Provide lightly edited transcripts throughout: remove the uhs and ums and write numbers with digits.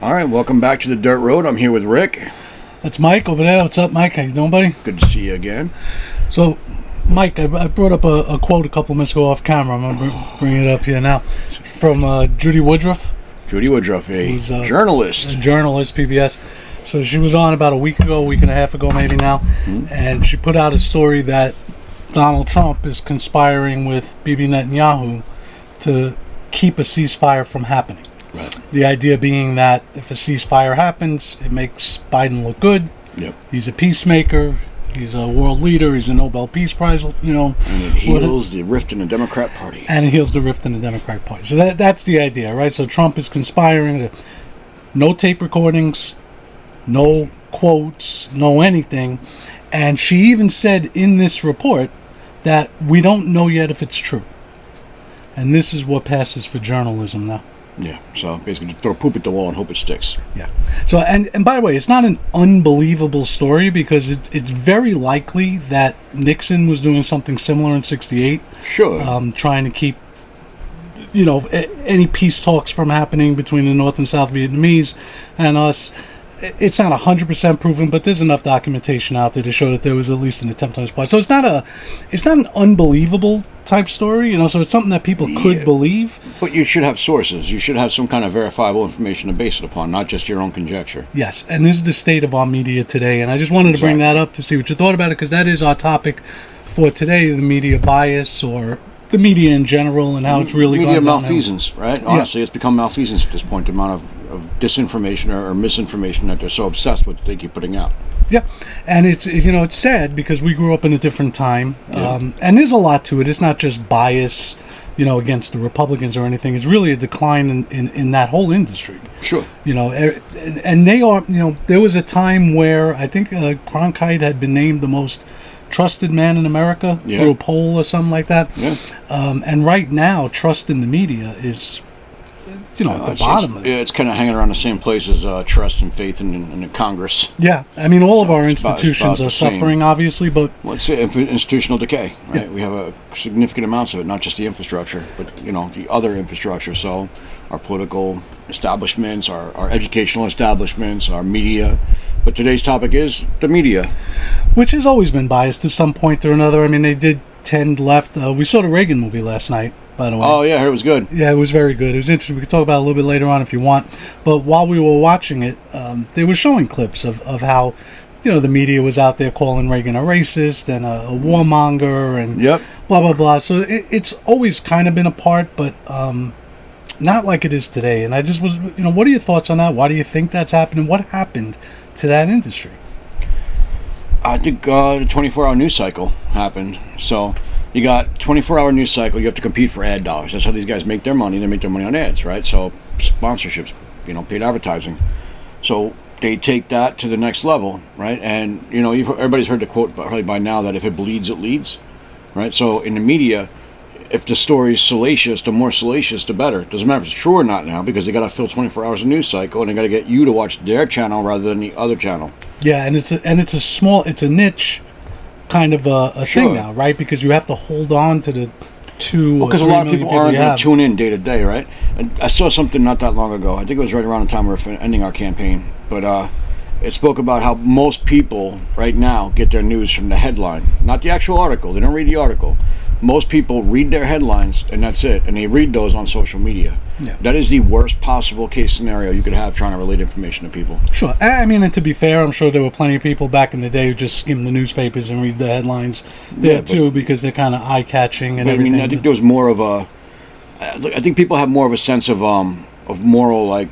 All right, welcome back to the Dirt Road. I'm here with Rick. That's Mike over there. What's up, Mike? How you doing, buddy? Good to see you again. So, Mike, I brought up a quote a couple minutes ago off camera. I'm going to bring it up here now. From Judy Woodruff. Judy Woodruff, a journalist. A journalist, PBS. So she was on about a week and a half ago maybe now, and she put out a story that Donald Trump is conspiring with Bibi Netanyahu to keep a ceasefire from happening. Right. The idea being that if a ceasefire happens, it makes Biden look good. Yep. He's a peacemaker. He's a world leader. He's a Nobel Peace Prize, And it heals the rift in the Democrat Party. So that's the idea, right? So Trump is conspiring to no tape recordings, no quotes, no anything. And she even said in this report that we don't know yet if it's true. And this is what passes for journalism now. Yeah, so basically just throw poop at the wall and hope it sticks. Yeah. So, and by the way, it's not an unbelievable story because it's very likely that Nixon was doing something similar in '68. Sure. Trying to keep, any peace talks from happening between the North and South Vietnamese and us. It's not 100% proven, but there's enough documentation out there to show that there was at least an attempt on his part. So it's not an unbelievable type story, so it's something that people could believe. But you should have sources. You should have some kind of verifiable information to base it upon, not just your own conjecture. Yes, and this is the state of our media today, and I just wanted to bring that up to see what you thought about it, because that is our topic for today, the media bias, or the media in general, and how it's really media gone down. Malfeasance, right? Honestly, It's become malfeasance at this point, the amount of disinformation or misinformation that they're so obsessed with that they keep putting out. Yeah, and it's sad because we grew up in a different time, and there's a lot to it. It's not just bias, against the Republicans or anything. It's really a decline in that whole industry. Sure. And they are, there was a time where I think Cronkite had been named the most trusted man in America through a poll or something like that. Yeah. And right now, trust in the media is, at the bottom. It's kind of hanging around the same place as trust and faith in the Congress. Yeah, I mean, all of our institutions are suffering, obviously, but... Well, it's institutional decay, right? Yeah. We have a significant amounts of it, not just the infrastructure, but, the other infrastructure. So our political establishments, our educational establishments, our media. But today's topic is the media. Which has always been biased to some point or another. I mean, they did tend left. We saw the Reagan movie last night, by the way. Oh, yeah, I heard it was good. Yeah, it was very good. It was interesting. We could talk about it a little bit later on if you want. But while we were watching it, they were showing clips of how, the media was out there calling Reagan a racist and a warmonger and blah, blah, blah. So it's always kind of been a part, but not like it is today. And I just was, what are your thoughts on that? Why do you think that's happening? What happened to that industry? I think the 24-hour news cycle happened. So you got 24-hour news cycle. You have to compete for ad dollars. That's how these guys make their money. They make their money on ads, right? So sponsorships, paid advertising. So they take that to the next level, right? And everybody's heard the quote probably by now that if it bleeds, it leads, right? So in the media, if the story's salacious, the more salacious, the better. It doesn't matter if it's true or not now, because they got to fill 24 hours of news cycle, and they got to get you to watch their channel rather than the other channel. Yeah, and it's a niche kind of a thing now, right? Because you have to hold on to the because a lot of people aren't going to tune in day to day, right? And I saw something not that long ago. I think it was right around the time we were ending our campaign, but it spoke about how most people right now get their news from the headline, not the actual article. They don't read the article. Most people read their headlines, and that's it, and they read those on social media. Yeah. That is the worst possible case scenario you could have trying to relate information to people. Sure. I mean, and to be fair, I'm sure there were plenty of people back in the day who just skim the newspapers and read the headlines too, because they're kind of eye-catching and everything. I think there was more of a... I think people have more of a sense of moral, I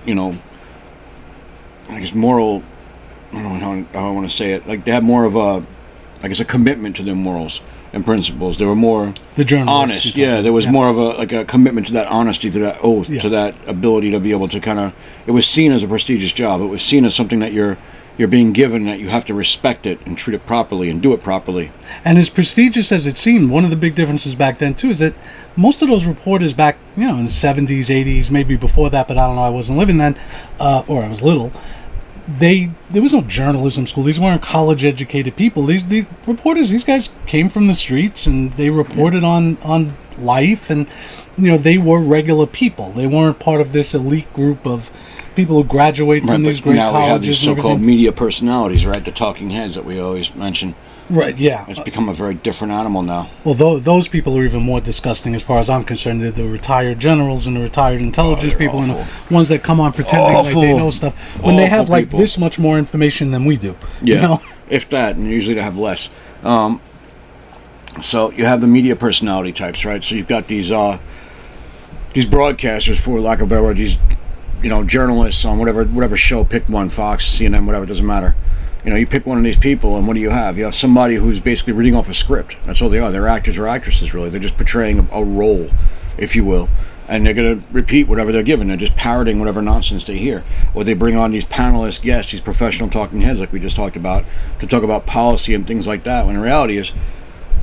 guess moral... I don't know how I want to say it. Like, they have more of a commitment to their morals and principles. They were more honest. Yeah, there was more of a commitment to that honesty, to that oath, to that ability to be able to kind of... It was seen as a prestigious job. It was seen as something that you're being given, that you have to respect it and treat it properly and do it properly. And as prestigious as it seemed, one of the big differences back then too is that most of those reporters back, in the 70s, 80s, maybe before that, but I don't know, I wasn't living then, or I was little. There was no journalism school. These weren't college-educated people. These reporters, these guys came from the streets, and they reported on life, and they were regular people. They weren't part of this elite group of people who graduate from these great colleges. Now we have these so-called media personalities, right? The talking heads that we always mention. Right, yeah. It's become a very different animal now. Well, those people are even more disgusting as far as I'm concerned. They're the retired generals and the retired intelligence people and the ones that come on pretending like they know stuff when they have like this much more information than we do. Yeah, you know? If that, and usually they have less. So you have the media personality types, right? So you've got these broadcasters, for lack of a better word, these journalists on whatever show. Pick one, Fox, CNN, whatever, it doesn't matter. You pick one of these people, and what do you have? You have somebody who's basically reading off a script. That's all they are. They're actors or actresses, really. They're just portraying a role, if you will. And they're going to repeat whatever they're given. They're just parroting whatever nonsense they hear. Or they bring on these panelist guests, these professional talking heads, like we just talked about, to talk about policy and things like that, when the reality is,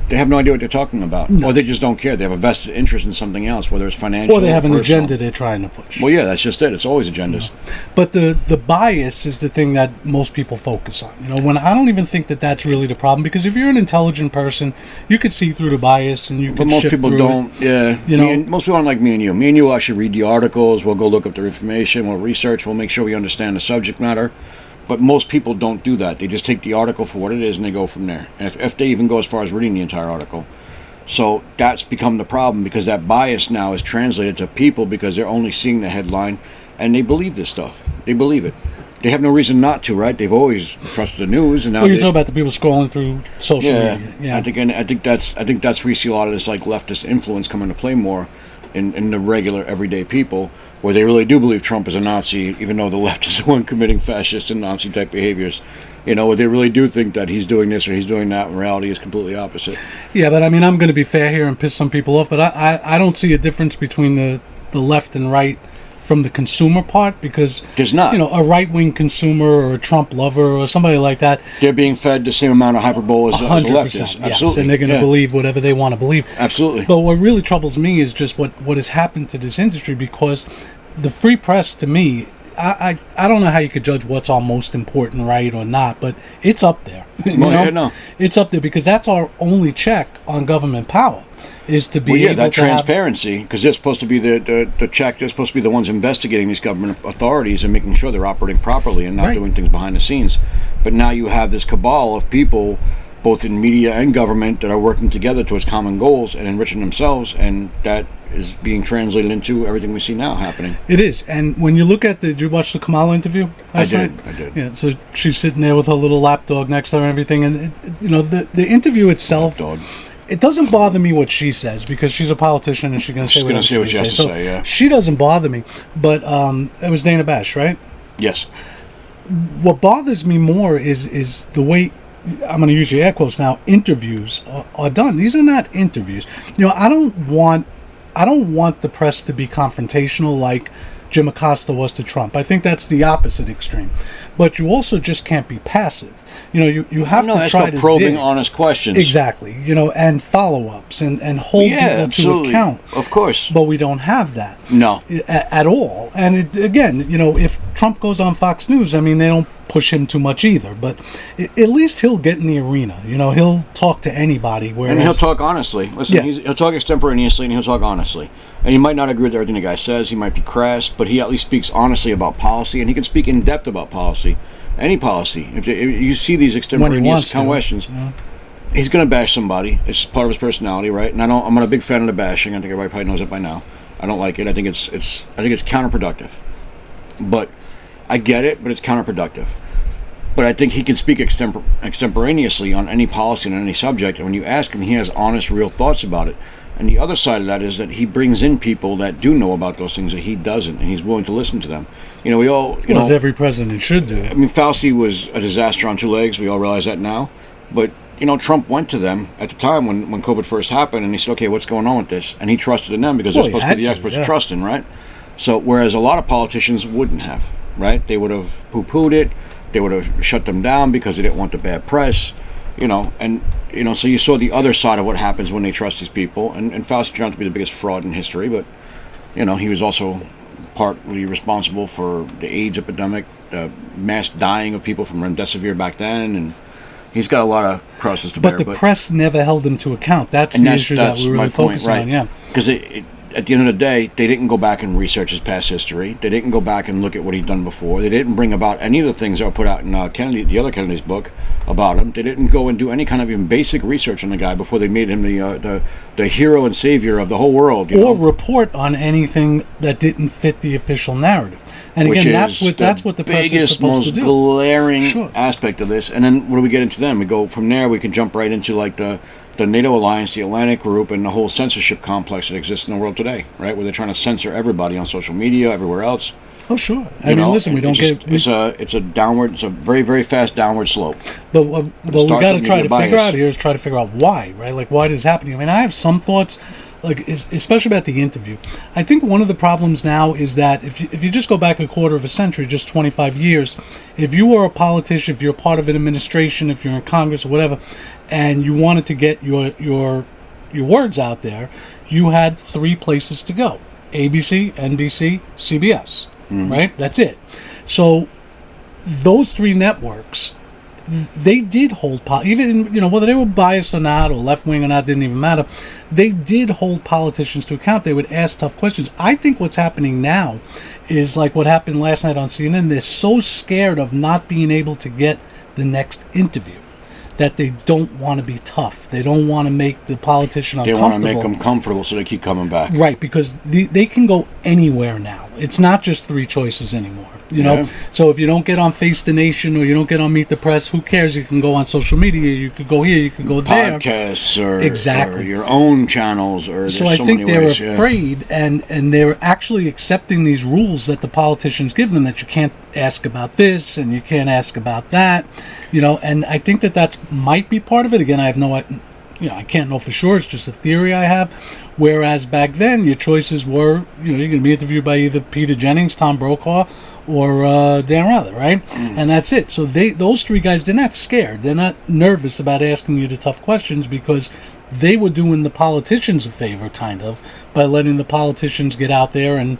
they have no idea what they're talking about. No. Or they just don't care. They have a vested interest in something else, whether it's financial or they have an personal agenda they're trying to push. Well, yeah, that's just it. It's always agendas. But the bias is the thing that most people focus on. When I don't even think that that's really the problem, because if you're an intelligent person, you could see through the bias and you can shift through it. But most people don't. Yeah. Most people aren't like me and you. Me and you will actually read the articles. We'll go look up their information. We'll research. We'll make sure we understand the subject matter. But most people don't do that. They just take the article for what it is and they go from there. And if they even go as far as reading the entire article. So that's become the problem, because that bias now is translated to people because they're only seeing the headline and they believe this stuff. They believe it. They have no reason not to, right? They've always trusted the news, and now you're talking about the people scrolling through social media. Yeah, I think that's where you see a lot of this like leftist influence come into play more in the regular everyday people, where they really do believe Trump is a Nazi, even though the left is the one committing fascist and Nazi type behaviors. Where they really do think that he's doing this or he's doing that, when reality is completely opposite. Yeah, but I mean, I'm going to be fair here and piss some people off, but I don't see a difference between the left and right from the consumer part, because there's not. A right-wing consumer or a Trump lover or somebody like that, they're being fed the same amount of hyperbole as the left is. Absolutely. Yes, and they're going to believe whatever they want to believe. Absolutely. But what really troubles me is just what has happened to this industry, because the free press, to me, I don't know how you could judge what's our most important right or not, but it's up there. It's up there, because that's our only check on government power, is to be able that to transparency, because they're supposed to be the check. They're supposed to be the ones investigating these government authorities and making sure they're operating properly and not doing things behind the scenes. But now you have this cabal of people, both in media and government, that are working together towards common goals and enriching themselves, and that is being translated into everything we see now happening. It is. And when you look at did you watch the Kamala interview? I did. Yeah, so she's sitting there with her little lapdog next to her and everything, and the interview itself, it doesn't bother me what she says, because she's a politician and she's going to say what she has to say. Yeah. She doesn't bother me, but it was Dana Bash, right? Yes. What bothers me more is the way, I'm going to use your air quotes now, interviews are done. These are not interviews. I don't want the press to be confrontational like Jim Acosta was to Trump. I think that's the opposite extreme. But you also just can't be passive. You have to try to probing, honest questions. Exactly. And follow-ups and hold people to account. Of course. But we don't have that. No. At all. And again, if Trump goes on Fox News, I mean, they don't push him too much either, but at least he'll get in the arena. He'll talk to anybody. And he'll talk honestly. Listen, he'll talk extemporaneously, and he'll talk honestly. And he might not agree with everything the guy says. He might be crass, but he at least speaks honestly about policy, and he can speak in depth about policy. Any policy. If you see these extemporaneous questions, he's going to bash somebody. It's part of his personality, right? And I'm not a big fan of the bashing. I think everybody probably knows it by now. I don't like it. I think it's counterproductive. But I get it, but it's counterproductive. But I think he can speak extemporaneously on any policy and any subject, and when you ask him, he has honest, real thoughts about it. And the other side of that is that he brings in people that do know about those things that he doesn't, and he's willing to listen to them. We all, as every president should do. I mean, Fauci was a disaster on two legs. We all realize that now. But, Trump went to them at the time when COVID first happened, and he said, okay, what's going on with this? And he trusted in them because they're supposed to be the experts to trust in, right? So, whereas a lot of politicians wouldn't have, right? They would have poo-pooed it. They would have shut them down because they didn't want the bad press, so you saw the other side of what happens when they trust these people. And Fauci turned out to be the biggest fraud in history, but, he was also partly responsible for the AIDS epidemic, the mass dying of people from remdesivir back then, and he's got a lot of crosses to bear. But the press never held him to account. That's the issue that we're really focusing on, yeah. Because at the end of the day, they didn't go back and research his past history. They didn't go back and look at what he'd done before. They didn't bring about any of the things that were put out in the other Kennedy's book about him. They didn't go and do any kind of even basic research on the guy before they made him the hero and savior of the whole world. Or report on anything that didn't fit the official narrative. And again, that's what the press is supposed to do. Biggest, most glaring aspect of this. And then what do we get into then? We go from there. We can jump right into like the NATO alliance, the Atlantic group, and the whole censorship complex that exists in the world today, right? Where they're trying to censor everybody on social media, everywhere else. Oh, sure. I mean, listen, we don't get... It's a very, very fast downward slope. But what we got to try to figure out here is try to figure out why, right? Like, why this is happening. I mean, I have some thoughts, like, especially about the interview. I think one of the problems now is that if you just go back a quarter of a century, just 25 years, if you were a politician, if you're part of an administration, if you're in Congress or whatever, and you wanted to get your words out there, you had 3 places to go: ABC, NBC, CBS. Right? That's it. So those 3 networks, they did hold even whether they were biased or not, or left wing or not, didn't even matter. They did hold politicians to account. They would ask tough questions. I think what's happening now is like what happened last night on CNN. They're so scared of not being able to get the next interview that they don't want to be tough. They don't want to make the politician uncomfortable. They want to make them comfortable so they keep coming back. Right, because they can go anywhere now. It's not just 3 choices anymore. You know, so if you don't get on Face the Nation or you don't get on Meet the Press, who cares? You can go on social media. You could go here. You could go there. Podcasts or your own channels. So I think they're afraid, and they're actually accepting these rules that the politicians give them, that you can't ask about this and you can't ask about that. And I think that might be part of it. Again, I have I can't know for sure. It's just a theory I have. Whereas back then, your choices were, you're going to be interviewed by either Peter Jennings, Tom Brokaw, or Dan Rather, right? And that's it. So those 3 guys, they're not scared. They're not nervous about asking you the tough questions, because they were doing the politicians a favor, kind of, by letting the politicians get out there and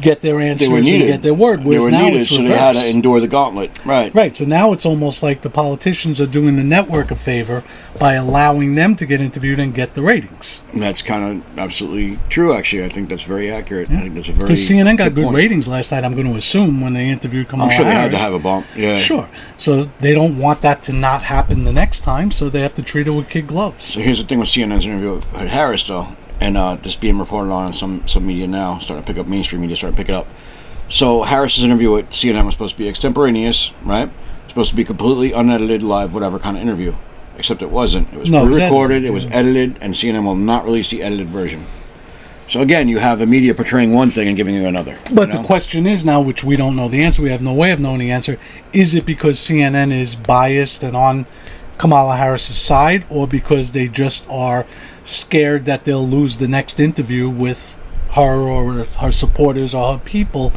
get their answers and get their word. They were needed, so they had to endure the gauntlet. Right. So now it's almost like the politicians are doing the network a favor by allowing them to get interviewed and get the ratings. And that's kind of absolutely true, actually. I think that's very accurate. I think that's a very Because CNN got good ratings last night, I'm going to assume, when they interviewed Kamala Harris. I'm sure they had to have a bump. Yeah. Sure. So they don't want that to not happen the next time, so they have to treat her with kid gloves. So here's the thing with CNN's interview with Harris, though. And just being reported on some media now, starting to pick up mainstream media, starting to pick it up. So Harris's interview with CNN was supposed to be extemporaneous, right? Supposed to be completely unedited, live, whatever kind of interview. Except it wasn't. It was pre-recorded, it was edited, and CNN will not release the edited version. So again, you have the media portraying one thing and giving you another. But the question is now, which we don't know the answer, we have no way of knowing the answer, is it because CNN is biased and on Kamala Harris's side, or because they just are scared that they'll lose the next interview with her or her supporters or her people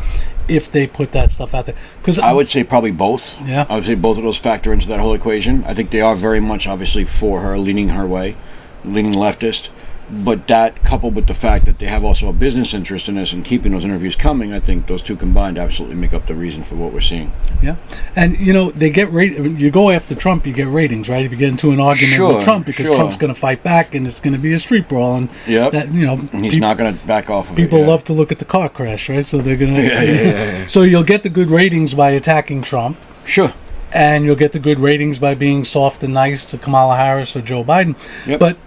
if they put that stuff out there? Because I would say probably both. Yeah, I would say both of those factor into that whole equation. I think they are very much obviously for her, leaning her way, leaning leftist. But that, coupled with the fact that they have also a business interest in this and keeping those interviews coming, I think those two combined absolutely make up the reason for what we're seeing. Yeah, and they get you go after Trump, you get ratings, right? If you get into an argument with Trump, because Trump's going to fight back, and it's going to be a street brawl, and that he's not going to back off of people love to look at the car crash, right? So they're going to. So you'll get the good ratings by attacking Trump. Sure. And you'll get the good ratings by being soft and nice to Kamala Harris or Joe Biden. Yep. But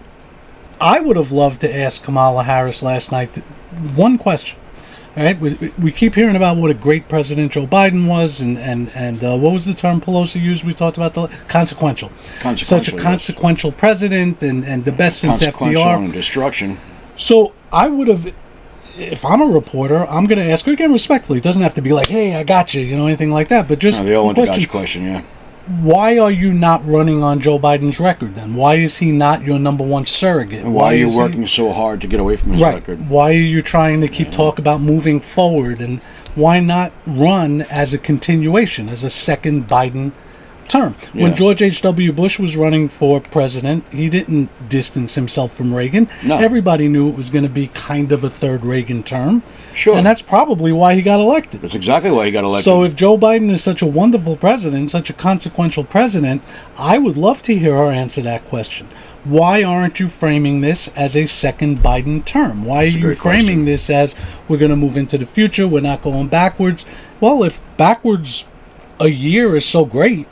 I would have loved to ask Kamala Harris last night one question. All right, we keep hearing about what a great president Joe Biden was, and what was the term Pelosi used? We talked about the consequential. Such a consequential president, and the best since FDR. Consequential and destruction. So I would have, if I'm a reporter, I'm going to ask her again respectfully. It doesn't have to be like, "Hey, I got you," anything like that. But just they all want the gotcha question, yeah. Why are you not running on Joe Biden's record then? Why is he not your number one surrogate? And why are you working so hard to get away from his record? Why are you trying to keep talk about moving forward? And why not run as a continuation, as a second Biden term? Yeah. When George H.W. Bush was running for president, he didn't distance himself from Reagan. No. Everybody knew it was going to be kind of a third Reagan term. Sure. And that's probably why he got elected. That's exactly why he got elected. So if Joe Biden is such a wonderful president, such a consequential president, I would love to hear her answer that question. why aren't you framing this as a second Biden term? Why are you framing this as we're going to move into the future, we're not going backwards? Well, if backwards a year is so great,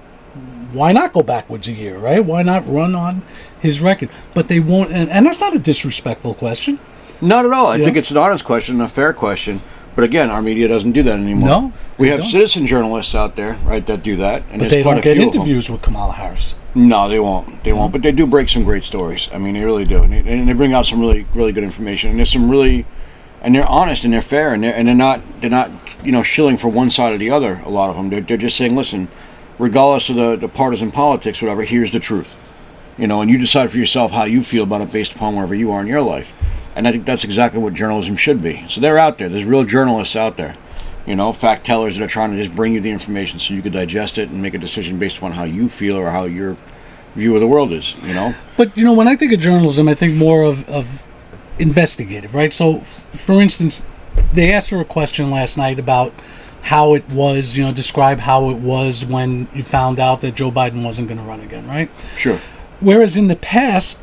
why not go backwards a year, right? Why not run on his record? But they won't, and that's not a disrespectful question. Not at all. I think it's an honest question, a fair question. But again, our media doesn't do that anymore. No, we have citizen journalists out there, right, that do that. And but they don't get interviews with Kamala Harris. No, they won't. They won't. But they do break some great stories. I mean, they really do, and they bring out some really, really good information. And there's some really, and they're honest and they're fair, and they're not shilling for one side or the other. A lot of them, they're just saying, listen, regardless of the partisan politics, whatever, here's the truth. And you decide for yourself how you feel about it based upon wherever you are in your life. And I think that's exactly what journalism should be. So they're out there. There's real journalists out there. Fact tellers that are trying to just bring you the information so you could digest it and make a decision based upon how you feel or how your view of the world is, But, when I think of journalism, I think more of investigative, right? So, for instance, they asked her a question last night about how it was, describe how it was when you found out that Joe Biden wasn't going to run again, right? Sure. Whereas in the past,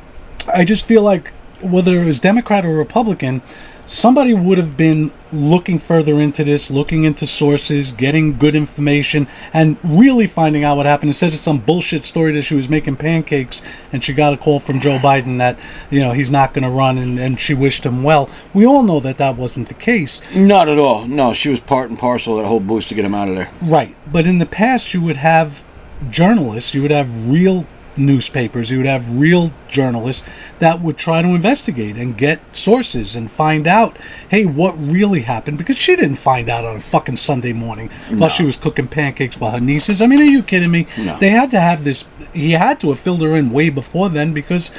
I just feel like whether it was Democrat or Republican, somebody would have been looking further into this, looking into sources, getting good information, and really finding out what happened instead of some bullshit story that she was making pancakes and she got a call from Joe Biden that, he's not going to run and she wished him well. We all know that wasn't the case. Not at all. No, she was part and parcel of that whole boost to get him out of there. Right. But in the past, you would have journalists, you would have real newspapers, you would have real journalists that would try to investigate and get sources and find out, hey, what really happened? Because she didn't find out on a fucking Sunday morning while she was cooking pancakes for her nieces. I mean, are you kidding me? No. They had to have this, he had to have filled her in way before then, because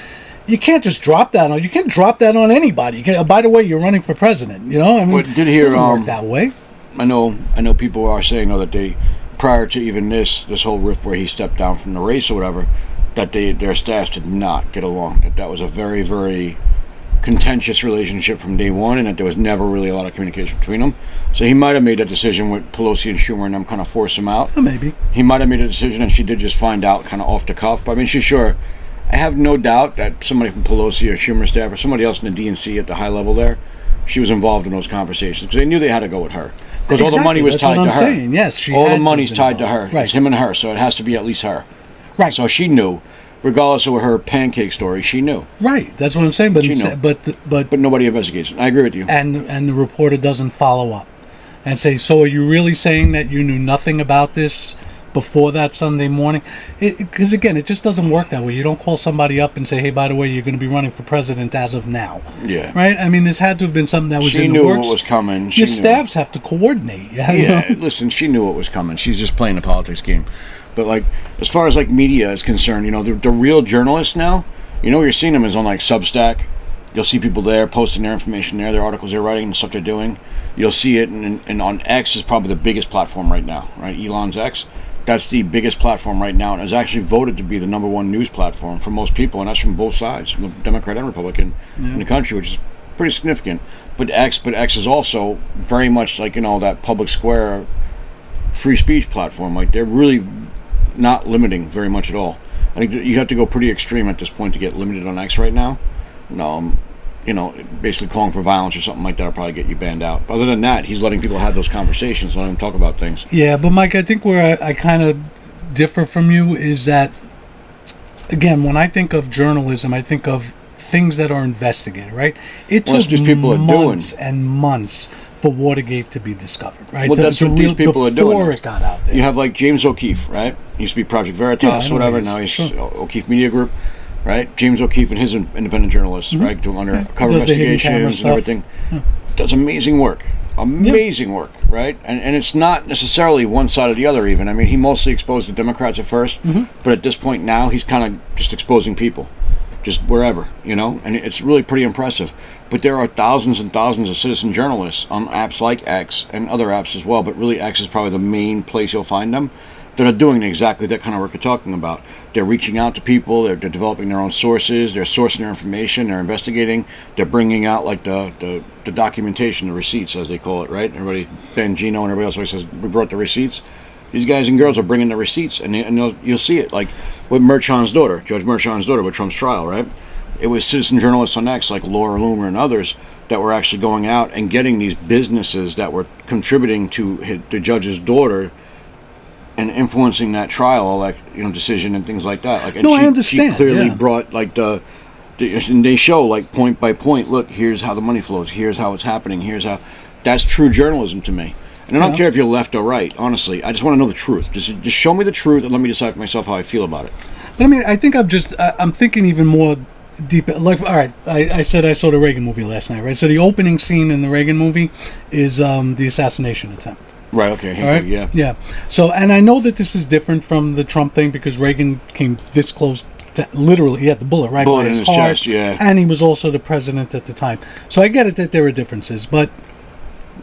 you can't just drop that on, you can't drop that on anybody. By the way, you're running for president, I mean, did hear, it doesn't work that way. I know people are saying, though, that they, prior to even this whole rift where he stepped down from the race or whatever, that their staffs did not get along. That was a very, very contentious relationship from day one, and that there was never really a lot of communication between them. So he might have made that decision with Pelosi and Schumer and them kind of force him out. Maybe. He might have made a decision, and she did just find out kind of off the cuff. But I mean, she's sure. I have no doubt that somebody from Pelosi or Schumer's staff or somebody else in the DNC at the high level there, she was involved in those conversations because they knew they had to go with her. Because all the money was tied to her. Saying. Yes, all the money's tied to her. Right. It's him and her, so it has to be at least her. Right. So she knew, regardless of her pancake story, she knew. Right. That's what I'm saying. But she knew. But nobody investigates it. I agree with you. And the reporter doesn't follow up and say, so are you really saying that you knew nothing about this before that Sunday morning? Because again, it just doesn't work that way. You don't call somebody up and say, hey, by the way, you're going to be running for president as of now. Yeah. Right? I mean, this had to have been something that was in the works. She knew what was coming. Your staffs have to coordinate. Yeah, listen, she knew what was coming. She's just playing the politics game. But like, as far as like media is concerned, the real journalists now, you're seeing them is on like Substack. You'll see people there posting their information there, their articles they're writing, the stuff they're doing. You'll see it, and on X is probably the biggest platform right now, right? Elon's X. That's the biggest platform right now, and it's actually voted to be the number one news platform for most people, and that's from both sides, from the Democrat and Republican in the country, which is pretty significant. But X is also very much like that public square free speech platform. Like they're really not limiting very much at all. I think you have to go pretty extreme at this point to get limited on X right now. Basically calling for violence or something like that will probably get you banned out. But other than that, he's letting people have those conversations, letting them talk about things. Yeah, but Mike, I think where I kind of differ from you is that, again, when I think of journalism, I think of things that are investigated, right? It took months and months for Watergate to be discovered, right? Well, that's what these people are doing. Before it got out there. You have like James O'Keefe, right? He used to be Project Veritas, whatever. Now he's O'Keefe Media Group, right? James O'Keefe and his independent journalists, right? Doing undercover investigations and everything. Yeah. Does amazing work. Amazing work, right? And it's not necessarily one side or the other even. I mean, he mostly exposed the Democrats at first, but at this point now he's kind of just exposing people. Just wherever, and it's really pretty impressive. But there are thousands and thousands of citizen journalists on apps like X and other apps as well, but really X is probably the main place you'll find them, that are doing exactly that kind of work you're talking about. They're reaching out to people, they're developing their own sources, they're sourcing their information, they're investigating, they're bringing out like the documentation, the receipts as they call it, right? Everybody, Ben Gino and everybody else always says, we brought the receipts. These guys and girls are bringing the receipts, and you'll see it. Like with Merchan's daughter, Judge Merchan's daughter, with Trump's trial, right? It was citizen journalists on X, like Laura Loomer and others, that were actually going out and getting these businesses that were contributing to the judge's daughter and influencing that trial, like decision and things like that. Like, and I understand. She clearly brought like and they show like point by point. Look, here's how the money flows. Here's how it's happening. Here's how. That's true journalism to me. And I don't care if you're left or right. Honestly, I just want to know the truth. Just show me the truth and let me decide for myself how I feel about it. But I mean, I think I'm thinking even more deep. Like, all right, I said I saw the Reagan movie last night, right? So the opening scene in the Reagan movie is the assassination attempt. Right. Okay. All right? Yeah. Yeah. So, and I know that this is different from the Trump thing because Reagan came this close. Literally, he had the bullet right by his heart, chest, yeah. And he was also the president at the time. So I get it that there are differences, but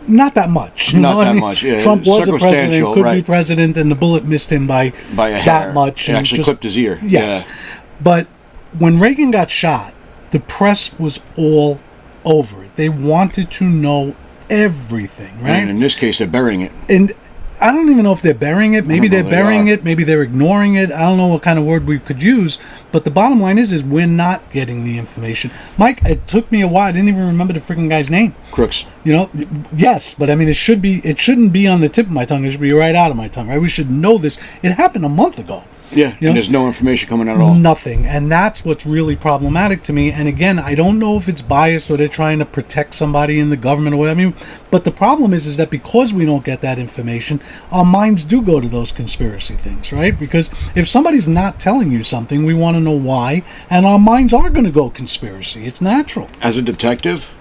not that much. Not that much. Yeah. Trump was a president, could be president, and the bullet missed him by a hair. That much. It actually clipped his ear. Yes, yeah. But when Reagan got shot, the press was all over it. They wanted to know everything, right? And in this case, they're burying it. And I don't even know if they're burying it. Maybe they're burying it. Maybe they're ignoring it. I don't know what kind of word we could use. But the bottom line is we're not getting the information. Mike, it took me a while. I didn't even remember the freaking guy's name. Crooks. Yes, but I mean, it shouldn't be on the tip of my tongue. It should be right out of my tongue, right? We should know this. It happened a month ago. Yeah, and there's no information coming out at all. Nothing. And that's what's really problematic to me. And again, I don't know if it's biased or they're trying to protect somebody in the government or whatever. But the problem is that because we don't get that information, our minds do go to those conspiracy things, right? Because if somebody's not telling you something, we want to know why, and our minds are going to go conspiracy. It's natural. As a detective,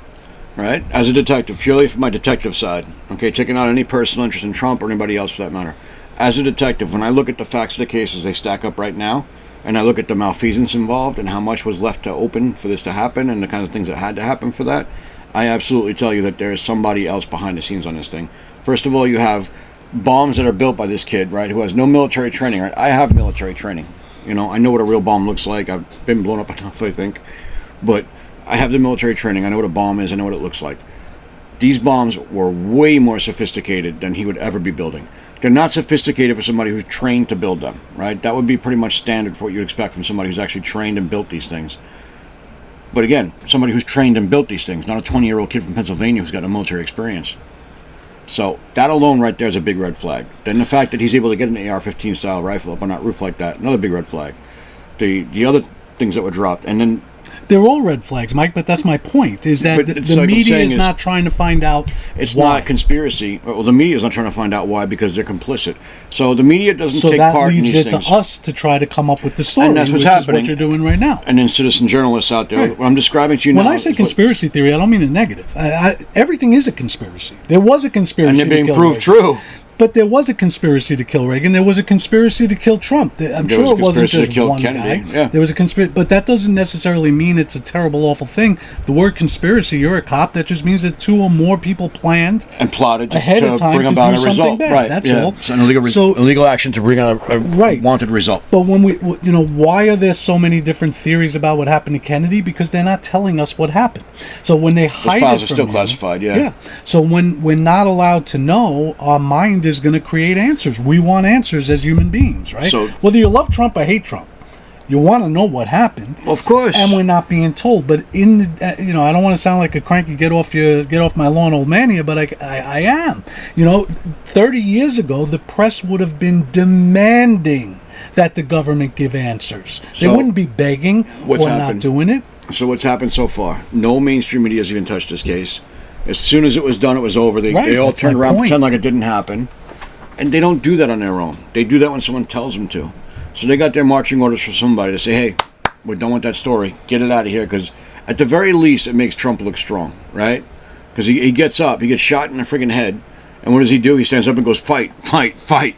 right? As a detective, purely from my detective side, okay, taking out any personal interest in Trump or anybody else for that matter. As a detective, when I look at the facts of the cases, they stack up right now, and I look at the malfeasance involved and how much was left to open for this to happen and the kind of things that had to happen for that, I absolutely tell you that there is somebody else behind the scenes on this thing. First of all, you have bombs that are built by this kid, right, who has no military training, right? I have military training. I know what a real bomb looks like. I've been blown up enough, I think. But I have the military training. I know what a bomb is. I know what it looks like. These bombs were way more sophisticated than he would ever be building. They're not sophisticated for somebody who's trained to build them, right? That would be pretty much standard for what you'd expect from somebody who's actually trained and built these things. But again, somebody who's trained and built these things, not a 20-year-old kid from Pennsylvania who's got no military experience. So that alone right there is a big red flag. Then the fact that he's able to get an AR-15 style rifle up on that roof like that, another big red flag. The other things that were dropped, and then they're all red flags, Mike, but that's my point, is that the like media is not trying to find out it's why. Not a conspiracy. Well, the media is not trying to find out why because they're complicit. So the media doesn't take part in these things. So that leaves it to us to try to come up with the story, and that's what's happening. Is what you're doing right now. And then citizen journalists out there, what I'm describing to you now. When I say conspiracy theory, I don't mean it negative. Everything is a conspiracy. There was a conspiracy and they're being proved Reagan. True. But there was a conspiracy to kill Reagan. There was a conspiracy to kill Trump. I'm sure it wasn't just one Kennedy. guy. Yeah. There was a conspiracy, but that doesn't necessarily mean it's a terrible, awful thing. The word conspiracy, you're a cop. That just means that two or more people planned and plotted ahead of time bring to about do a result. Bad. Right. That's all. So illegal action to bring out a wanted result. But when why are there so many different theories about what happened to Kennedy? Because they're not telling us what happened. So when they hide those files it are from still him, classified. Yeah. So when we're not allowed to know, our mind is going to create answers. We want answers as human beings, right? So whether you love Trump or hate Trump, you want to know what happened. Of course. And we're not being told. But in the, I don't want to sound like a cranky get off my lawn old man here, but I am. 30 years ago, the press would have been demanding that the government give answers. They wouldn't be begging or not doing it. So what's happened so far? No mainstream media has even touched this case. As soon as it was done, it was over. They all turned around, pretend like it didn't happen. And they don't do that on their own. They do that when someone tells them to. So they got their marching orders from somebody to say, hey, we're done with that story. Get it out of here. Because at the very least, it makes Trump look strong, right? Because he gets up. He gets shot in the friggin' head. And what does he do? He stands up and goes, fight, fight, fight.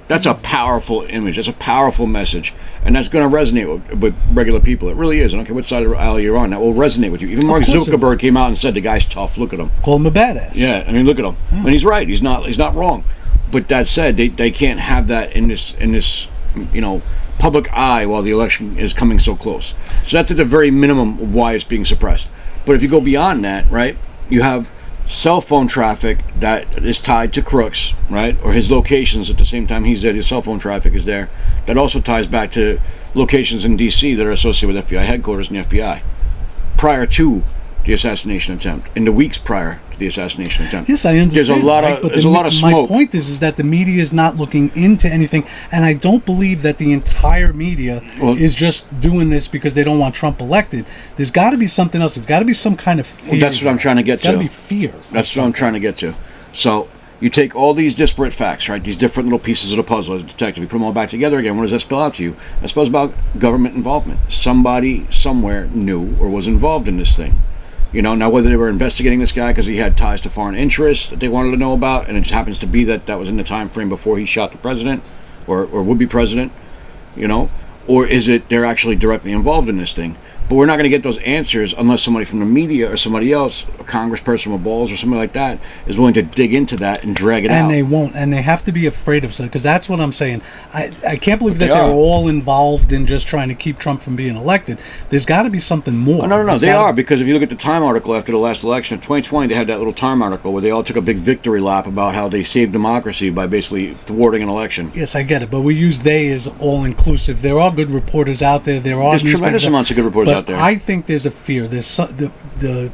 That's a powerful image. That's a powerful message. And that's going to resonate with regular people. It really is. I don't care what side of the aisle you're on. That will resonate with you. Even Mark Zuckerberg came out and said, the guy's tough. Look at him. Call him a badass. Yeah, I mean, look at him. Yeah. And he's right. He's not wrong. But that said, they can't have that in this public eye while the election is coming so close. So that's at the very minimum of why it's being suppressed. But if you go beyond that, right, you have cell phone traffic that is tied to crooks, right? Or his locations at the same time he's there, his cell phone traffic is there. That also ties back to locations in D.C. that are associated with FBI headquarters and the FBI prior to the assassination attempt, in the weeks prior to the assassination attempt. Yes, I understand. There's a lot of smoke. My point is that the media is not looking into anything, and I don't believe that the entire media is just doing this because they don't want Trump elected. There's got to be something else. There's got to be some kind of fear. Well, that's what I'm trying to get to. There's got to be fear. That's what I'm trying to get to. So you take all these disparate facts, right? These different little pieces of the puzzle as a detective. You put them all back together again. What does that spell out to you? That spells about government involvement. Somebody somewhere knew or was involved in this thing. You know, now whether they were investigating this guy because he had ties to foreign interests that they wanted to know about, and it just happens to be that was in the time frame before he shot the president or would-be president, you know, or is it they're actually directly involved in this thing? But we're not going to get those answers unless somebody from the media or somebody else, a congressperson with balls or something like that, is willing to dig into that and drag it out. And they won't. And they have to be afraid of something, because that's what I'm saying. I can't believe that they're all involved in just trying to keep Trump from being elected. There's got to be something more. Oh, no. They are, because if you look at the Time article after the last election of 2020, they had that little Time article where they all took a big victory lap about how they saved democracy by basically thwarting an election. Yes, I get it. But we use they as all-inclusive. There are good reporters out there. There's tremendous amounts of good reporters out there. I think there's a fear. There's the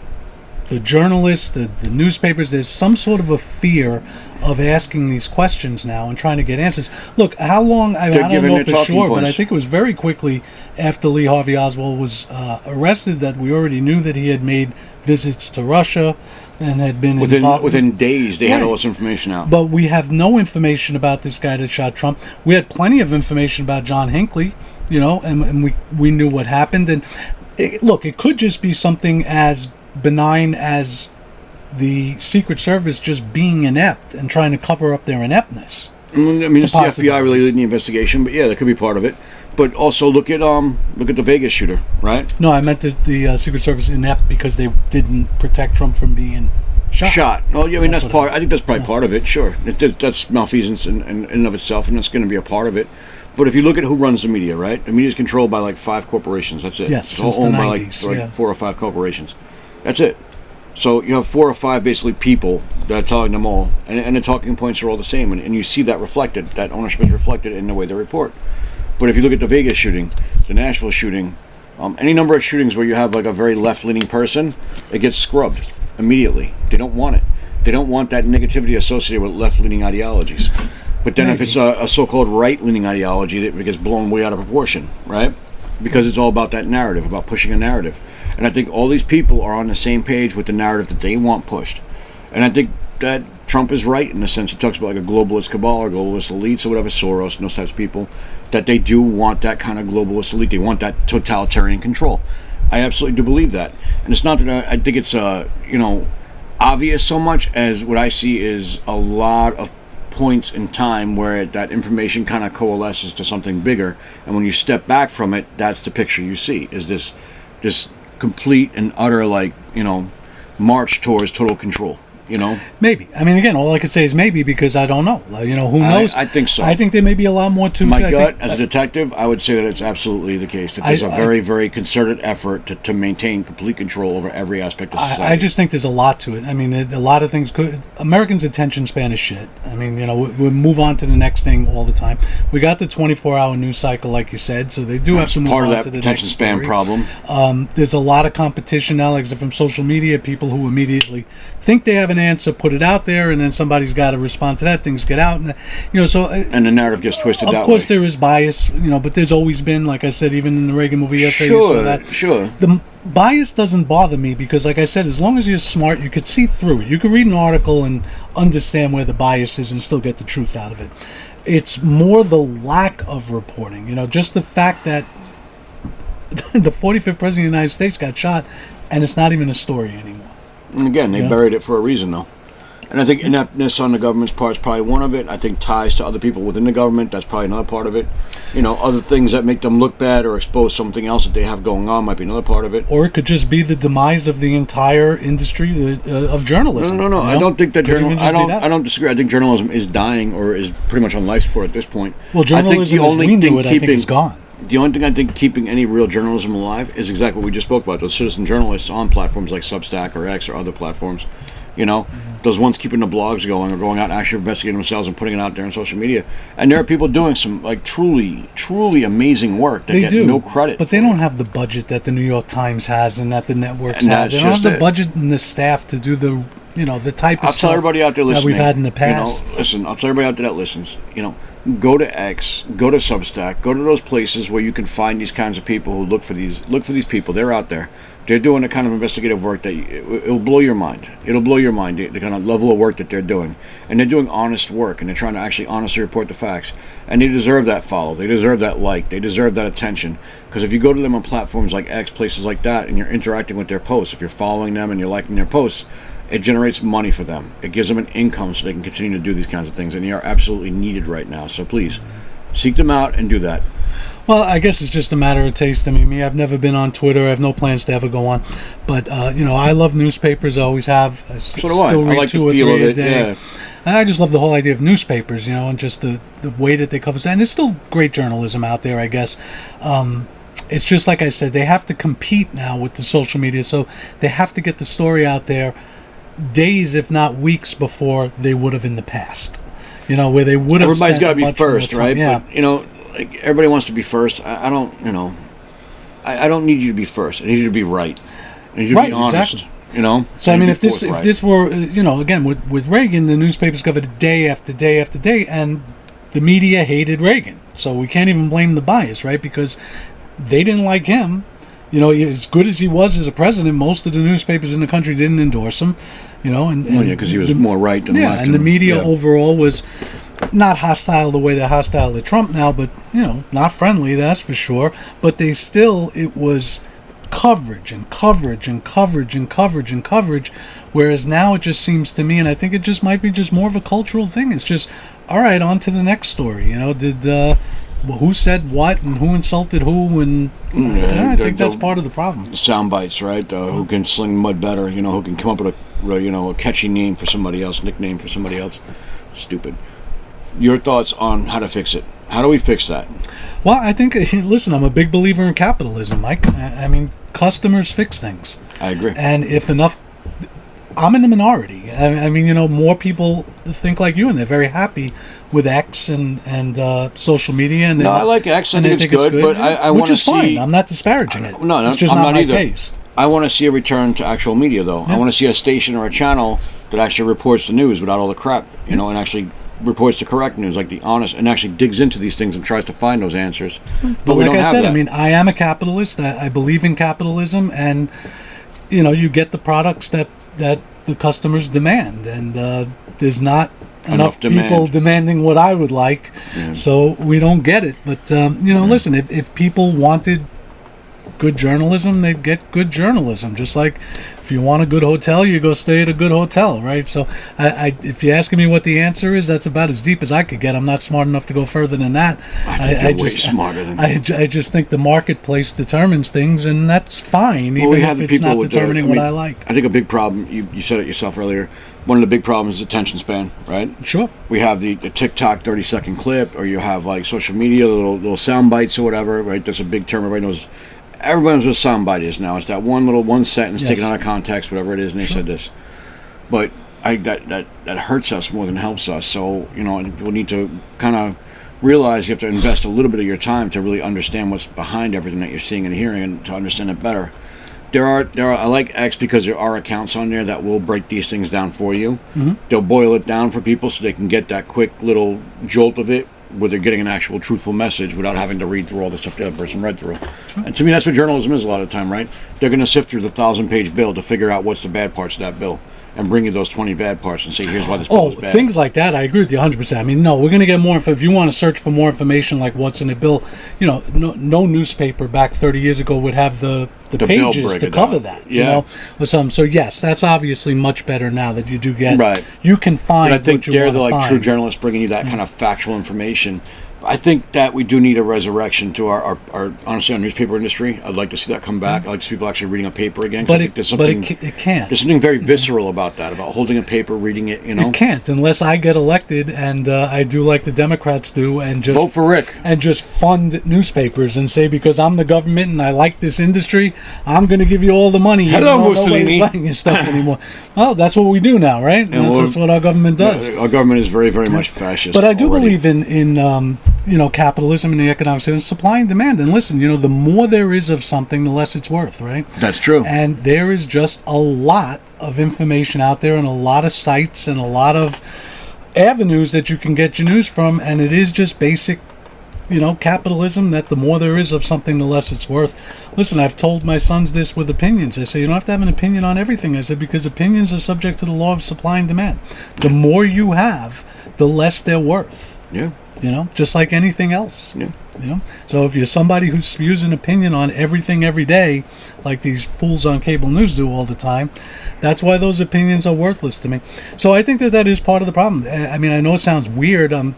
journalists, the newspapers. There's some sort of a fear of asking these questions now and trying to get answers. Look, how long? I don't know for sure, but I think it was very quickly after Lee Harvey Oswald was arrested that we already knew that he had made visits to Russia and had been within days. They had all this information out. But we have no information about this guy that shot Trump. We had plenty of information about John Hinckley, you know, and we knew what happened. And look, it could just be something as benign as the Secret Service just being inept and trying to cover up their ineptness. I mean, it's the FBI really leading the investigation, but yeah, that could be part of it. But also look at the Vegas shooter, right? No, I meant the Secret Service inept because they didn't protect Trump from being shot. Well, yeah, I mean that's part. I think that's probably part of it. Sure, that's malfeasance in and of itself, and that's going to be a part of it. But if you look at who runs the media, right? The media is controlled by like 5 corporations. That's it. Yes, it's since all owned the by 90s, like 4 or 5 corporations. That's it. So you have 4 or 5 basically people that are telling them all, and the talking points are all the same, and you see that reflected. That ownership is reflected in the way they report. But if you look at the Vegas shooting, the Nashville shooting, any number of shootings where you have like a very left-leaning person, it gets scrubbed immediately. They don't want it. They don't want that negativity associated with left-leaning ideologies. But then if it's a so-called right-leaning ideology, it gets blown way out of proportion, right? Because it's all about that narrative, about pushing a narrative. And I think all these people are on the same page with the narrative that they want pushed. And I think that Trump is right in the sense he talks about like a globalist cabal or globalist elites or whatever, Soros and those types of people, that they do want that kind of globalist elite. They want that totalitarian control. I absolutely do believe that. And it's not that I think it's, obvious so much as what I see is a lot of points in time where that information kind of coalesces to something bigger, and when you step back from it, that's the picture you see, is this complete and utter march towards total control. Maybe. I mean, again, all I can say is maybe, because I don't know. Who knows? I think so. I think there may be a lot more to my gut as a detective. I would say that it's absolutely the case. That there's a very, very concerted effort to maintain complete control over every aspect of society. I just think there's a lot to it. I mean, a lot of things could. Americans' attention span is shit. I mean, we move on to the next thing all the time. We got the 24-hour news cycle, like you said, so they do have to move on to the next part of that attention span problem. There's a lot of competition now, like from social media, people who immediately think they have an answer, put it out there, and then somebody's got to respond to that. Things get out, and and the narrative gets twisted that way. Of course, there is bias, but there's always been, like I said, even in the Reagan movie yesterday. Sure. The bias doesn't bother me because, like I said, as long as you're smart, you could see through it. You could read an article and understand where the bias is and still get the truth out of it. It's more the lack of reporting. Just the fact that the 45th president of the United States got shot, and it's not even a story anymore. And again, they buried it for a reason, though. And I think ineptness on the government's part is probably one of it. I think ties to other people within the government, that's probably another part of it. Other things that make them look bad or expose something else that they have going on might be another part of it. Or it could just be the demise of the entire industry of journalism. No. I don't think that I don't disagree. I think journalism is dying or is pretty much on life support at this point. Well, journalism as we knew it, I think, is gone. The only thing I think keeping any real journalism alive is exactly what we just spoke about, those citizen journalists on platforms like Substack or X or other platforms, You know, those ones keeping the blogs going or going out and actually investigating themselves and putting it out there on social media. And there are people doing some like truly, truly amazing work that get no credit. But they don't have the budget that the New York Times has and that the networks have. They don't have the budget and the staff to do the the type of stuff everybody out there listening, that we've had in the past. Listen, I'll tell everybody out there that listens, go to X, go to Substack, go to those places where you can find these kinds of people who look for these people. They're out there. They're doing the kind of investigative work that it'll blow your mind. It'll blow your mind, the kind of level of work that they're doing. And they're doing honest work, and they're trying to actually honestly report the facts. And they deserve that follow. They deserve that like. They deserve that attention. Because if you go to them on platforms like X, places like that, and you're interacting with their posts, if you're following them and you're liking their posts, it generates money for them. It gives them an income so they can continue to do these kinds of things. And they are absolutely needed right now. So please, seek them out and do that. Well, I guess it's just a matter of taste. I mean, I've never been on Twitter. I have no plans to ever go on. But, I love newspapers. I always have. So do I. I like 2 or 3 a day. Yeah. I just love the whole idea of newspapers, and just the way that they cover it. And there's still great journalism out there, I guess. It's just like I said, they have to compete now with the social media. So they have to get the story out there days, if not weeks, before they would have in the past. Where they would have. Everybody's got to be first, right? Yeah. But, everybody wants to be first. I don't, I don't need you to be first. I need you to be right. I need you to be honest. Exactly. So I mean, if this were, again with Reagan, the newspapers covered it day after day after day, and the media hated Reagan. So we can't even blame the bias, right? Because they didn't like him. As good as he was as a president, most of the newspapers in the country didn't endorse him. Because he was more right than left. And the media overall was not hostile the way they're hostile to Trump now, but not friendly, that's for sure. But it was coverage and coverage and coverage and coverage and coverage, whereas now it just seems to me, and I think it just might be just more of a cultural thing. It's just, all right, on to the next story. Who said what and who insulted who, and I think that's part of the problem. Sound bites, right? Who can sling mud better? Who can come up with a catchy name for somebody else, nickname for somebody else. Stupid. Your thoughts on how to fix it? How do we fix that? Well, I think, listen, I'm a big believer in capitalism, Mike. I mean, customers fix things. I agree. And if enough, I'm in the minority. I mean, more people think like you, and they're very happy with X and social media. And I like X. I think it's good, but I want to see. Which is fine. I'm not disparaging it. No, it's just I'm not my either. taste. I want to see a return to actual media, though. Yeah. I want to see a station or a channel that actually reports the news without all the crap, and actually reports the correct news, like the honest, and actually digs into these things and tries to find those answers. But like I said, I mean, I am a capitalist. I believe in capitalism, and you get the products that the customers demand, and there's not enough people demanding what I would like, so we don't get it. But listen, if people wanted good journalism, they'd get good journalism. Just like if you want a good hotel, you go stay at a good hotel, right? So if you're asking me what the answer is, that's about as deep as I could get. I'm not smart enough to go further than that. I think you're way smarter than that. I just think the marketplace determines things, and that's fine, even if it's not determining what I like. I think a big problem, you said it yourself earlier, one of the big problems is attention span, right? Sure. We have the TikTok 30-second clip, or you have like social media, little sound bites or whatever, right? That's a big term. Everybody knows what a soundbite is now. It's that one sentence taken out of context, whatever it is, and they said this. But that hurts us more than helps us. So we'll need to kind of realize you have to invest a little bit of your time to really understand what's behind everything that you're seeing and hearing, and to understand it better. There are I like X because there are accounts on there that will break these things down for you. Mm-hmm. They'll boil it down for people so they can get that quick little jolt of it, where they're getting an actual truthful message without having to read through all the stuff the other person read through. Sure. And to me, that's what journalism is a lot of the time, right? They're going to sift through the 1,000-page bill to figure out what's the bad parts of that bill and bring you those 20 bad parts and say, here's why this bill is bad. Things like that, I agree with you 100%. I mean, no, we're going to get more info. If you want to search for more information like what's in a bill, no newspaper back 30 years ago would have the pages to cover that. Yeah. So yes, that's obviously much better now that you do get. Right. You can find. But I think what you they're the find. True journalists bringing you that kind of factual information. I think that we do need a resurrection to our honestly, our newspaper industry. I'd like to see that come back. I'd like to see people actually reading a paper again. But it can't. There's something very visceral about that, about holding a paper, reading it. It can't unless I get elected, and I do like the Democrats do, and just vote for Rick and just fund newspapers and say, because I'm the government and I like this industry, I'm going to give you all the money. Hello, Mussolini. Nobody's buying your stuff anymore. Well, that's what we do now, right? That's what our government does. Our government is very, very much fascist. But I do believe in capitalism and the economic system, supply and demand. And listen, the more there is of something, the less it's worth, right? That's true. And there is just a lot of information out there and a lot of sites and a lot of avenues that you can get your news from, and it is just basic capitalism, that the more there is of something, the less it's worth. Listen, I've told my sons this with opinions. I say, you don't have to have an opinion on everything. I said, because opinions are subject to the law of supply and demand. The more you have, the less they're worth. Yeah. Just like anything else. Yeah. So if you're somebody who spews an opinion on everything every day, like these fools on cable news do all the time, that's why those opinions are worthless to me. So I think that is part of the problem. I mean, I know it sounds weird. I'm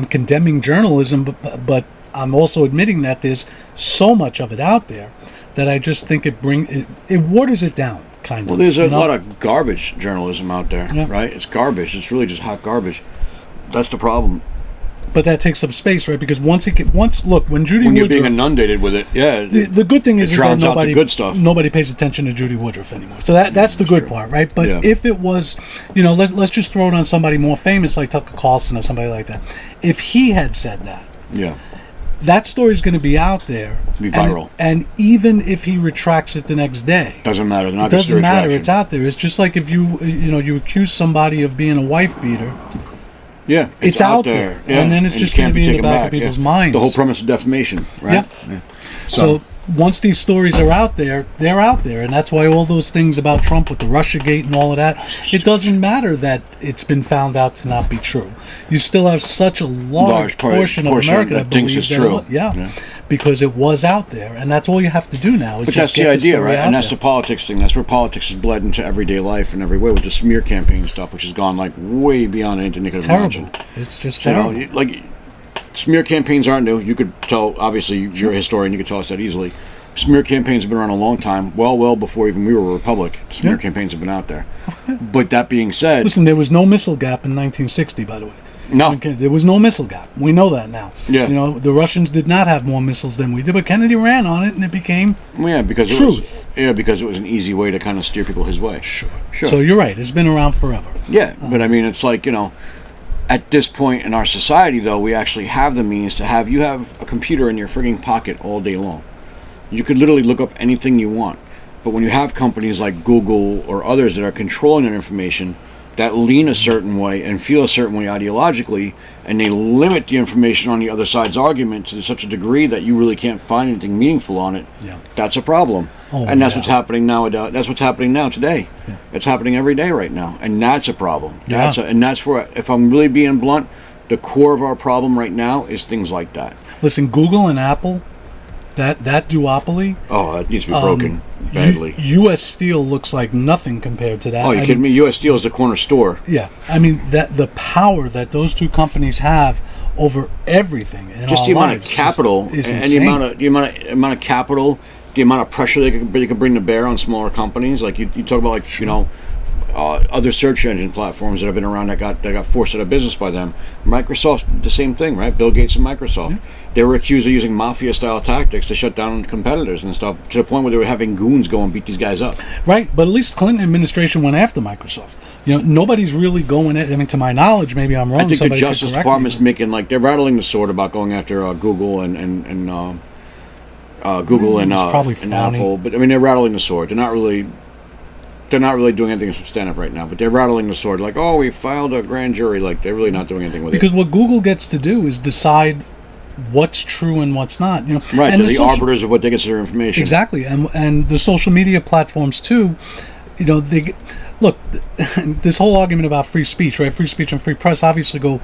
condemning journalism, but I'm also admitting that there's so much of it out there that I just think it waters it down, kind of. Well, there's a lot of garbage journalism out there, right? It's garbage. It's really just hot garbage. That's the problem. But that takes up space, right? Because when Judy when you're being inundated with it, the good thing is drowns that out the good stuff. Nobody pays attention to Judy Woodruff anymore. So that's the good part, right? But if it was, let's just throw it on somebody more famous like Tucker Carlson or somebody like that. If he had said that, that story's going to be out there, be viral, and even if he retracts it the next day, doesn't matter. It doesn't matter. It's out there. It's just like if you accuse somebody of being a wife beater. Yeah, it's out there. And then it's just going to be in the back of people's minds. The whole premise of defamation, right? Yeah. So once these stories are out there, they're out there, and that's why all those things about Trump with the Russiagate and all of that, it doesn't matter that it's been found out to not be true. You still have such a large portion of America that thinks it's true. Because it was out there, and that's all you have to do now. But that's the idea, right? And that's the politics thing. That's where politics has bled into everyday life in every way with the smear campaign stuff, which has gone like way beyond anything you could imagine. It's just terrible. Like smear campaigns aren't new. You could tell. Obviously, you're a historian. You could tell us that easily. Smear campaigns have been around a long time, well before even we were a republic. Smear campaigns have been out there. But that being said, listen, there was no missile gap in 1960, by the way. No. Okay, there was no missile gap. We know that now. Yeah. The Russians did not have more missiles than we did, but Kennedy ran on it, and it became because truth. Because it was an easy way to kind of steer people his way. Sure. So you're right. It's been around forever. Yeah, but I mean, it's like, at this point in our society, though, we actually have the means to have... You have a computer in your frigging pocket all day long. You could literally look up anything you want. But when you have companies like Google or others that are controlling that information, that lean a certain way and feel a certain way ideologically, and they limit the information on the other side's argument to such a degree that you really can't find anything meaningful on it, that's a problem. And that's what's happening now. That's what's happening now today. Yeah. It's happening every day right now, and that's a problem. And that's where, if I'm really being blunt, the core of our problem right now is things like that. Listen, Google and Apple, that duopoly. Oh, that needs to be broken badly. U.S. Steel looks like nothing compared to that. Oh, you kidding me? U.S. Steel is the corner store. Yeah, I mean that the power that those two companies have over everything in just our the amount lives of capital is and insane. the amount of capital, the amount of pressure they can bring to bear on smaller companies. Like you talk about, like other search engine platforms that have been around that got forced out of business by them. Microsoft, the same thing, right? Bill Gates and Microsoft. Yeah. They were accused of using mafia-style tactics to shut down competitors and stuff, to the point where they were having goons go and beat these guys up. Right, but at least Clinton administration went after Microsoft. Nobody's really going at... I mean, to my knowledge, maybe I'm wrong. I think the Justice Department's making, they're rattling the sword about going after Google and Google and Apple. But I mean, they're rattling the sword. They're not really doing anything substantive right now, but they're rattling the sword. Like, oh, we filed a grand jury. Like, they're really not doing anything with it. Because what Google gets to do is decide what's true and what's not. Right, and the arbiters of what they consider information. Exactly, and the social media platforms too. They look. This whole argument about free speech, right? Free speech and free press obviously go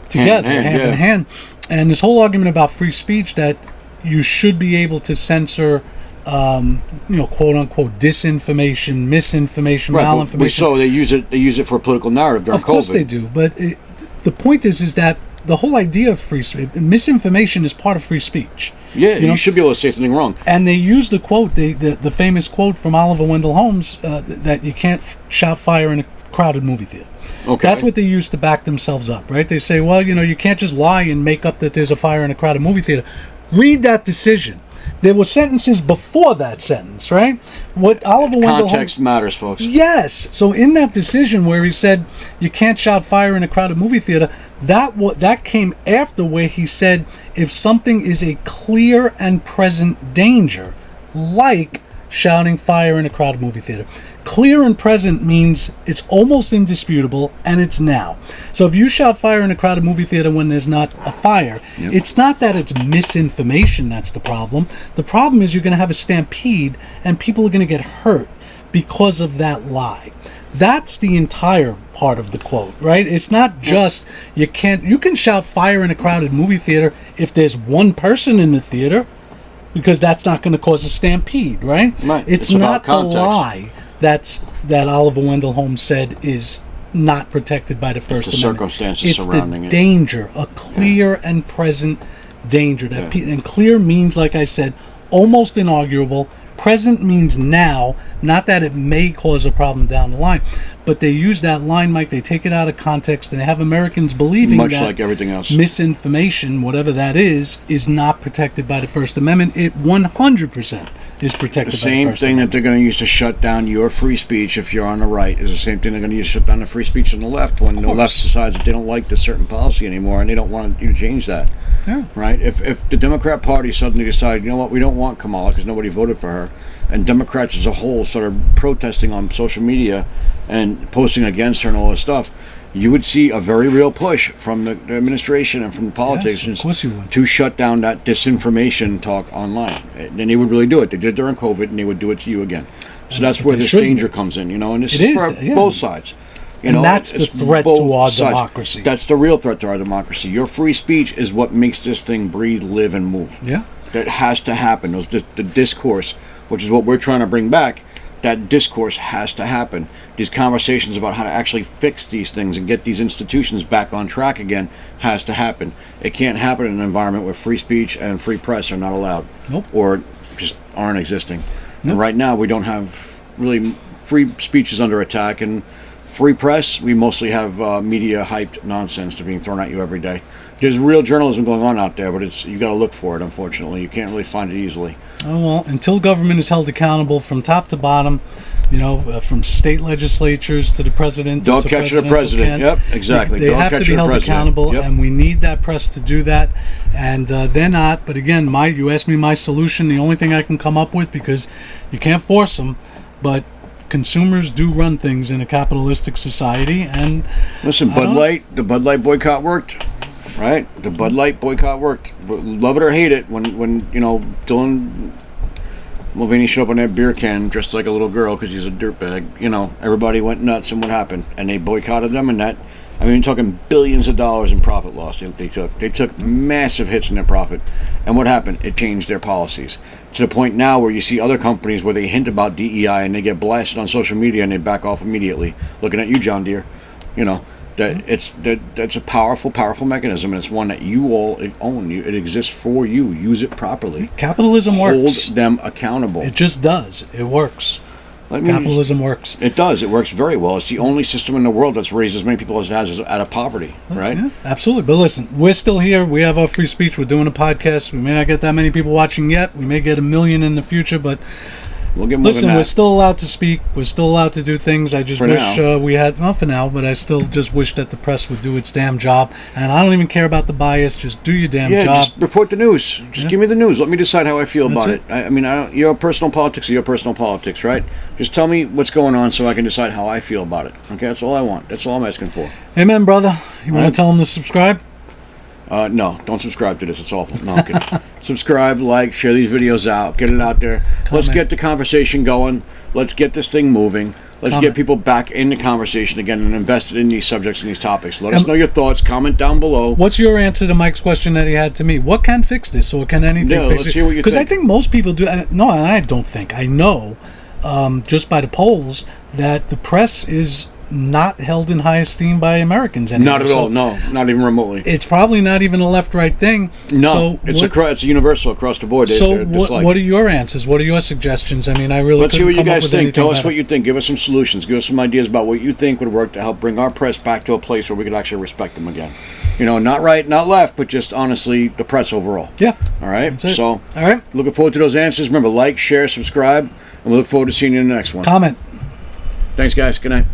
together, hand in hand. And this whole argument about free speech, that you should be able to censor, quote unquote disinformation, misinformation, malinformation. So they use it for a political narrative during COVID. Of course they do, but the point is that the whole idea of free speech, misinformation is part of free speech. Yeah, you should be able to say something wrong. And they use the quote, the famous quote from Oliver Wendell Holmes, that you can't shout fire in a crowded movie theater. Okay. That's what they use to back themselves up, right? They say, well, you can't just lie and make up that there's a fire in a crowded movie theater. Read that decision. there were sentences before that sentence, right? What Oliver Wendell Context matters, folks. Yes. So in that decision where he said you can't shout fire in a crowded movie theater, that came after where he said if something is a clear and present danger, like shouting fire in a crowded movie theater. Clear and present means it's almost indisputable, and it's now. So if you shout fire in a crowded movie theater when there's not a fire, it's not that it's misinformation that's the problem. The problem is you're going to have a stampede, and people are going to get hurt because of that lie. That's the entire part of the quote, right? It's not just you can shout fire in a crowded movie theater if there's one person in the theater, because that's not going to cause a stampede, right? It's not the lie that Oliver Wendell Holmes said is not protected by the First Amendment. It's the circumstances surrounding it. It's the danger, a clear and present danger. And clear means, like I said, almost inarguable. Present means now, not that it may cause a problem down the line. But they use that line, Mike, they take it out of context, and they have Americans believing much that like everything else, misinformation, whatever that is not protected by the First Amendment. It 100% is protected by the First Amendment. The same thing that they're going to use to shut down your free speech if you're on the right is the same thing they're going to use to shut down the free speech on the left when the left decides that they don't like this certain policy anymore and they don't want you to change that. Yeah. Right? If the Democrat Party suddenly decide, you know what, we don't want Kamala because nobody voted for her, and Democrats as a whole started protesting on social media and posting against her and all this stuff, you would see a very real push from the administration and from the politicians to shut down that disinformation talk online. And they would really do it. They did it during COVID, and they would do it to you again. So that's where this danger comes in, and this is for both sides. And that's the threat to our democracy. That's the real threat to our democracy. Your free speech is what makes this thing breathe, live, and move. Yeah. That has to happen. The discourse, which is what we're trying to bring back, that discourse has to happen. These conversations about how to actually fix these things and get these institutions back on track again has to happen. It can't happen in an environment where free speech and free press are not allowed. Nope. Or just aren't existing. Nope. And right now we don't have really free speech is under attack, and free press, we mostly have media hyped nonsense to being thrown at you every day. There's real journalism going on out there, but you got to look for it, unfortunately. You can't really find it easily. Oh, well, until government is held accountable from top to bottom, from state legislatures to the president. Dog catcher the president. Yep, exactly. They have to be held accountable, and we need that press to do that. And they're not. But again, you asked me my solution. The only thing I can come up with, because you can't force them, but consumers do run things in a capitalistic society. And listen, the Bud Light boycott worked. Right, the Bud Light boycott worked. Love it or hate it, when Dylan Mulvaney showed up on that beer can dressed like a little girl because he's a dirtbag. Everybody went nuts, and what happened? And they boycotted them, and you're talking billions of dollars in profit loss. They took massive hits in their profit, and what happened? It changed their policies to the point now where you see other companies where they hint about DEI and they get blasted on social media and they back off immediately. Looking at you, John Deere, That's a powerful mechanism, and it's one that you all own. It exists for you. Use it properly. Capitalism works. Hold them accountable. It just does. It works. Capitalism works. It does. It works very well. It's the only system in the world that's raised as many people as it has out of poverty, right? Yeah, absolutely. But listen, we're still here. We have our free speech. We're doing a podcast. We may not get that many people watching yet. We may get 1 million in the future, but we'll get more listen, we're still allowed to speak. We're still allowed to do things. I just wish we had, not for now, but I still just wish that the press would do its damn job. And I don't even care about the bias. Just do your damn job. Just report the news. Just give me the news. Let me decide how I feel about it. Your personal politics are your personal politics, right? Just tell me what's going on so I can decide how I feel about it. Okay, that's all I want. That's all I'm asking for. Amen, brother. You want to tell them to subscribe? No, don't subscribe to this. It's awful. No, I'm kidding. Subscribe, like, share these videos out. Get it out there. Let's get the conversation going. Let's get this thing moving. Let's get people back in the conversation again and invested in these subjects and these topics. Let us know your thoughts. Comment down below. What's your answer to Mike's question that he had to me? What can fix this, or can anything fix it? Let's hear what you think. Because I think most people do. No, I don't think. I know, just by the polls, that the press is not held in high esteem by Americans anymore. Not at all. No, not even remotely. It's probably not even a left-right thing. No, it's a universal across the board. So what are your answers? What are your suggestions? I mean, I really let's hear what you guys think. Tell us better. what you think. Give us some solutions. Give us some ideas about what you think would work to help bring our press back to a place where we could actually respect them again. Not right, not left, but just honestly the press overall. Yeah. All right. So, all right. Looking forward to those answers. Remember, like, share, subscribe, and we look forward to seeing you in the next one. Comment. Thanks, guys. Good night.